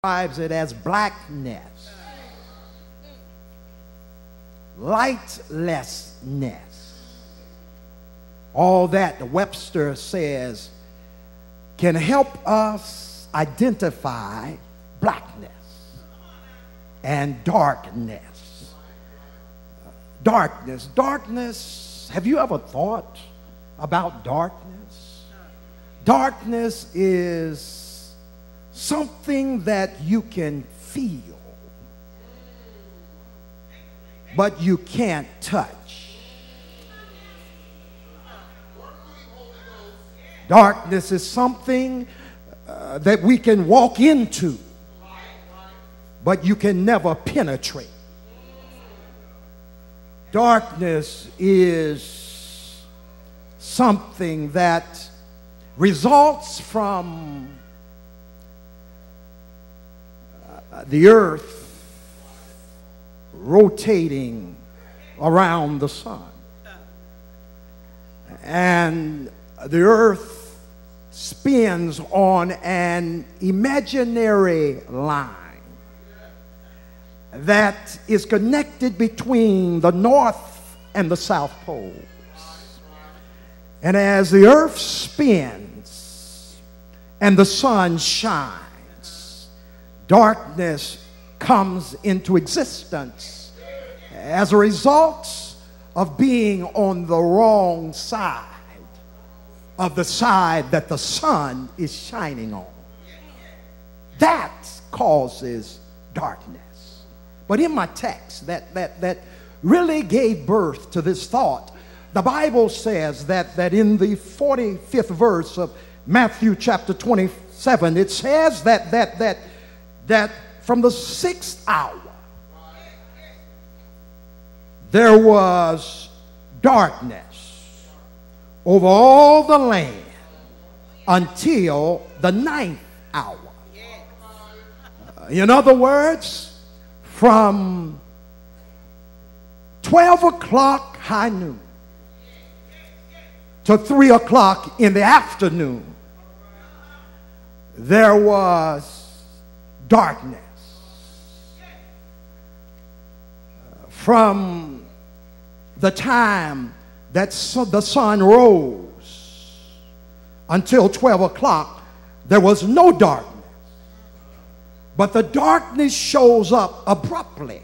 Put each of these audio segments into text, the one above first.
describes it as blackness, lightlessness. All that the Webster says can help us identify blackness and darkness. Darkness. Have you ever thought about darkness? Darkness is something that you can feel, but you can't touch. Darkness is something that we can walk into, but you can never penetrate. Darkness is something that results from the earth rotating around the sun. And the earth spins on an imaginary line that is connected between the North and the South poles. And as the earth spins and the sun shines, darkness comes into existence as a result of being on the wrong side of the side that the sun is shining on. That causes darkness. But in my text that really gave birth to this thought, the Bible says that in the 45th verse of Matthew chapter 27, it says that from the 6th hour there was darkness over all the land until the 9th hour. In other words, from 12 o'clock high noon to 3 o'clock in the afternoon, there was darkness. From the time that the sun rose until 12 o'clock, there was no darkness. But the darkness shows up abruptly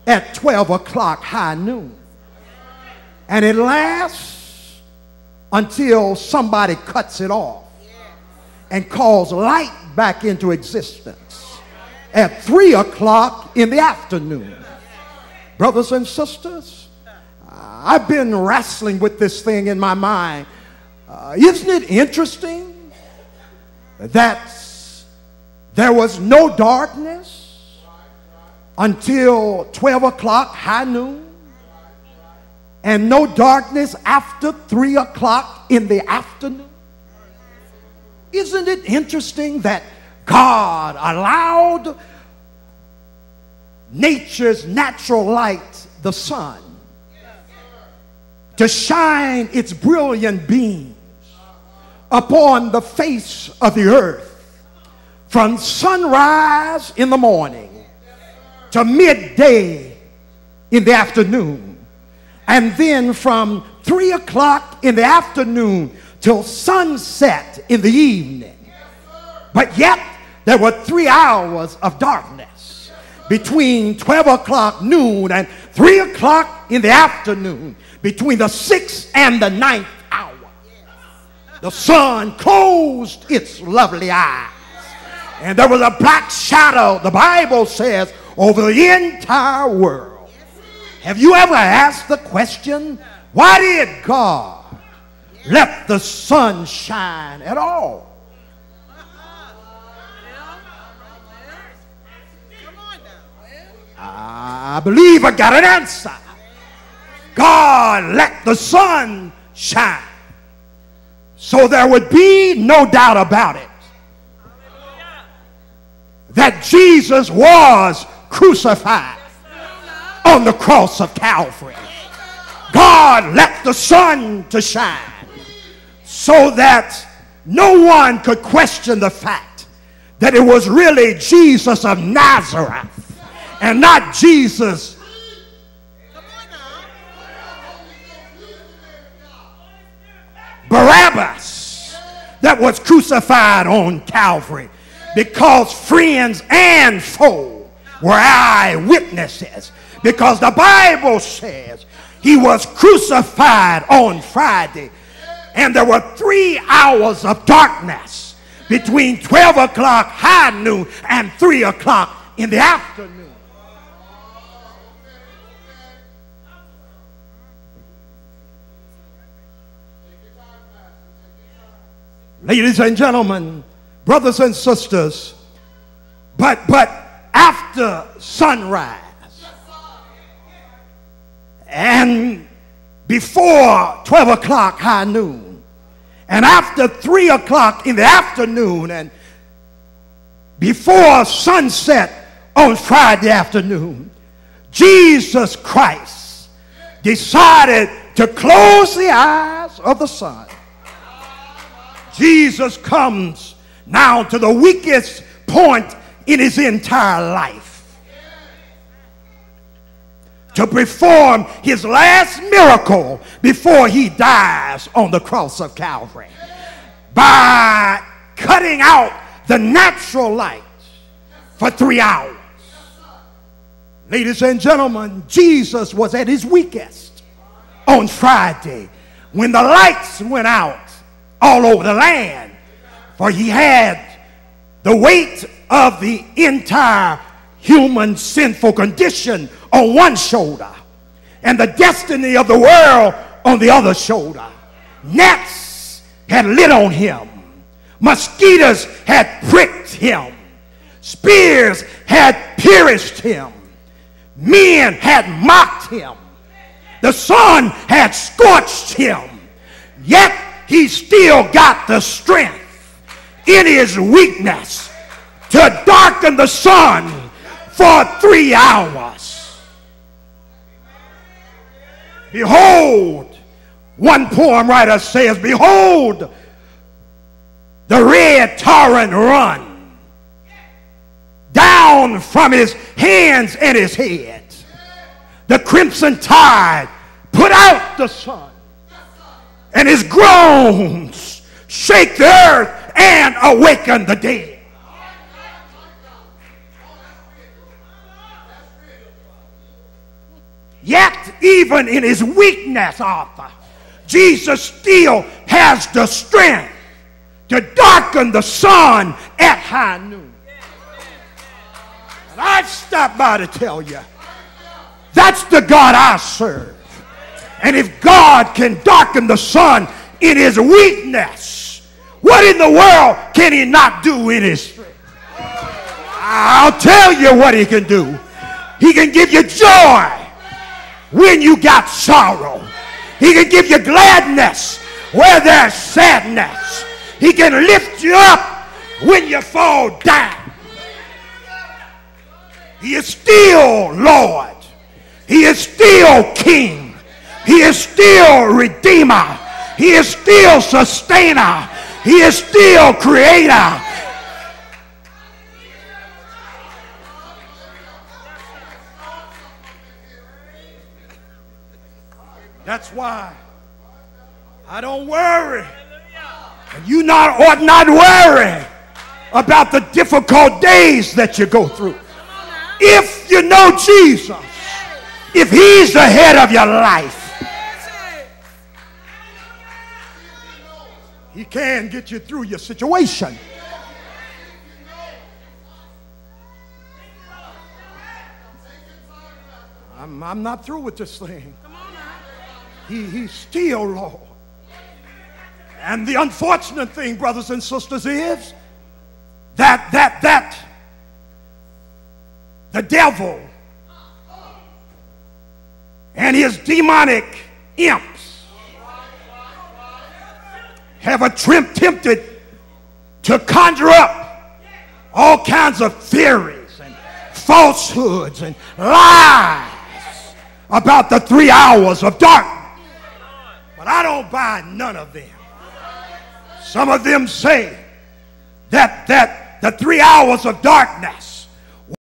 at 12 o'clock high noon. And it lasts until somebody cuts it off and calls light back into existence at 3 o'clock in the afternoon. Brothers and sisters, I've been wrestling with this thing in my mind. Isn't it interesting that there was no darkness until 12 o'clock high noon, and no darkness after 3 o'clock in the afternoon? Isn't it interesting that God allowed nature's natural light, the sun, to shine its brilliant beams upon the face of the earth from sunrise in the morning to midday in the afternoon, and then from 3 o'clock in the afternoon till sunset in the evening. But yet there were 3 hours of darkness between 12 o'clock noon and 3 o'clock in the afternoon, between the 6th and the 9th hour. The sun closed its lovely eyes, and there was a black shadow, the Bible says, over the entire world. Have you ever asked the question, why did God let the sun shine at all? I believe I got an answer. God let the sun shine so there would be no doubt about it that Jesus was crucified on the cross of Calvary. God let the sun to shine so that no one could question the fact that it was really Jesus of Nazareth and not Jesus Barabbas that was crucified on Calvary, because friends and foe were eyewitnesses. Because the Bible says he was crucified on Friday, and there were 3 hours of darkness between 12 o'clock high noon and 3 o'clock in the afternoon. Ladies and gentlemen, brothers and sisters, but after sunrise and before 12 o'clock high noon and after 3 o'clock in the afternoon and before sunset on Friday afternoon, Jesus Christ decided to close the eyes of the sun. Jesus comes now to the weakest point in his entire life to perform his last miracle before he dies on the cross of Calvary by cutting out the natural light for 3 hours. Ladies and gentlemen, Jesus was at his weakest on Friday when the lights went out all over the land, for he had the weight of the entire human sinful condition on one shoulder and the destiny of the world on the other shoulder. Gnats had lit on him. Mosquitoes had pricked him. Spears had pierced him. Men had mocked him. The sun had scorched him. Yet he still got the strength in his weakness to darken the sun for 3 hours. Behold, one poem writer says, behold the red torrent run down from his hands and his head. The crimson tide put out the sun, and his groans shake the earth and awaken the dead. Yet, even in his weakness, Arthur, Jesus still has the strength to darken the sun at high noon. And I've stopped by to tell you, that's the God I serve. And if God can darken the sun in his weakness, what in the world can he not do in his strength? I'll tell you what he can do. He can give you joy when you got sorrow. He can give you gladness where there's sadness. He can lift you up when you fall down. He is still Lord. He is still King. He is still Redeemer. He is still Sustainer. He is still Creator. That's why I don't worry. And you ought not worry about the difficult days that you go through. If you know Jesus, if he's the head of your life, he can get you through your situation. I'm not through with this thing. He's still Lord. And the unfortunate thing, brothers and sisters, is that the devil and his demonic imps have attempted to conjure up all kinds of theories and falsehoods and lies about the 3 hours of darkness. But I don't buy none of them. Some of them say that the 3 hours of darkness.